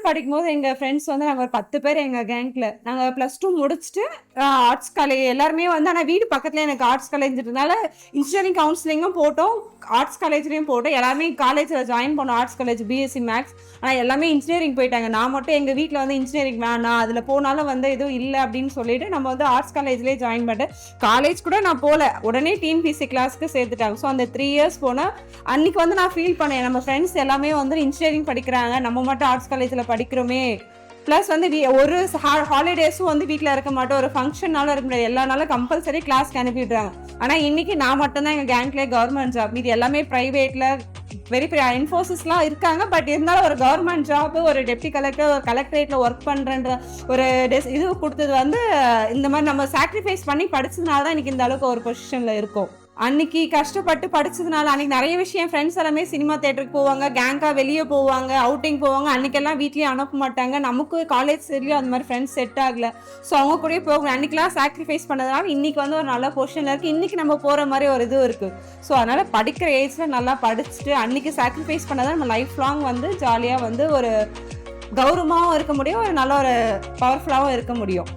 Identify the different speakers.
Speaker 1: படிக்கும்போது எங்கள் ஃப்ரெண்ட்ஸ் வந்து நாங்கள் ஒரு 10 பேர் எங்கள் கேங்கில். நாங்கள் +2 முடிச்சுட்டு ஆர்ட்ஸ் காலேஜ் எல்லாருமே வந்து, ஆனால் வீடு பக்கத்தில் எனக்கு ஆர்ட்ஸ் காலேஜ்ன்றதுனால இன்ஜினியரிங் கவுன்சிலிங்கும் போட்டோம், ஆர்ட்ஸ் காலேஜ்லேயும் போட்டோம். எல்லாருமே காலேஜில் ஜாயின் பண்ணோம், ஆர்ட்ஸ் காலேஜ் பிஎஸ்சி மேக்ஸ். ஆனால் எல்லாமே இன்ஜினியரிங் போயிட்டாங்க. நான் மட்டும் எங்கள் வீட்டில் வந்து இன்ஜினியரிங் வேணாம், அதில் போனாலும் வந்து எதுவும் இல்லை அப்படின்னு சொல்லிட்டு நம்ம வந்து ஆர்ட்ஸ் காலேஜ்லேயே ஜாயின் பண்ணிட்டேன். காலேஜ் கூட நான் போகல, உடனே டிஎன்பிஎஸ்சி கிளாஸ்க்கு சேர்த்துட்டாங்க. ஸோ அந்த 3 இயர்ஸ் போனால் அன்றைக்கி வந்து நான் ஃபீல் பண்ணேன், நம்ம ஃப்ரெண்ட்ஸ் எல்லாமே வந்து இன்ஜினியரிங் படிக்கிறாங்க, நம்ம மட்டும் ஆர்ட்ஸ் காலேஜில் படிக்கிறோமே. ப்ளஸ் வந்து ஒரு ஹாலிடேஸும் வந்து வீட்டில் இருக்க மாட்டோம், ஒரு ஃபங்க்ஷன்னாலும் இருக்க முடியாது, எல்லா நாளும் கம்பல்சரி கிளாஸ்க்கு அனுப்பிடுறாங்க. ஆனால் இன்றைக்கி நான் மட்டும்தான் எங்கள் கேங்க்லேயே கவர்மெண்ட் ஜாப், இது எல்லாமே ப்ரைவேட்டில் வெரி பெரிய இன்ஃபோசிஸ்லாம் இருக்காங்க. பட் இருந்தாலும் ஒரு கவர்மெண்ட் ஜாப், ஒரு டெப்டி கலெக்டர், ஒரு கலெக்டரேட்டில் ஒர்க் பண்ணுறன்ற ஒரு இது கொடுத்தது வந்து இந்த மாதிரி நம்ம சாக்ரிஃபைஸ் பண்ணி படிச்சதுனால தான் இன்றைக்கி இந்த அளவுக்கு ஒரு பொசிஷனில் இருக்கும். அன்னைக்கு கஷ்டப்பட்டு படிச்சதுனால அன்னைக்கு நிறைய விஷயம், ஃப்ரெண்ட்ஸ் எல்லாமே சினிமா தேட்டருக்கு போவாங்க, கேங்காக வெளியே போவாங்க, அவுட்டிங் போவாங்க. அன்னைக்கெல்லாம் வீட்லேயும் அனுப்ப மாட்டாங்க, நமக்கு காலேஜ் சரியும் அந்த மாதிரி ஃப்ரெண்ட்ஸ் செட் ஆகலை. ஸோ அவங்க கூடயே போகணும். அன்றைக்கெலாம் சாக்ரிஃபைஸ் பண்ணதுனால இன்றைக்கி வந்து ஒரு நல்ல பொசிஷனில் இருக்குது, இன்றைக்கி நம்ம போகிற மாதிரி ஒரு இதுவும் இருக்குது. ஸோ அதனால் படிக்கிற ஏஜில் நல்லா படிச்சுட்டு அன்றைக்கி சாக்ரிஃபைஸ் பண்ணதான் நம்ம லைஃப் லாங் வந்து ஜாலியாக வந்து ஒரு கௌரவமாகவும் இருக்க முடியும், ஒரு நல்ல ஒரு பவர்ஃபுல்லாகவும் இருக்க முடியும்.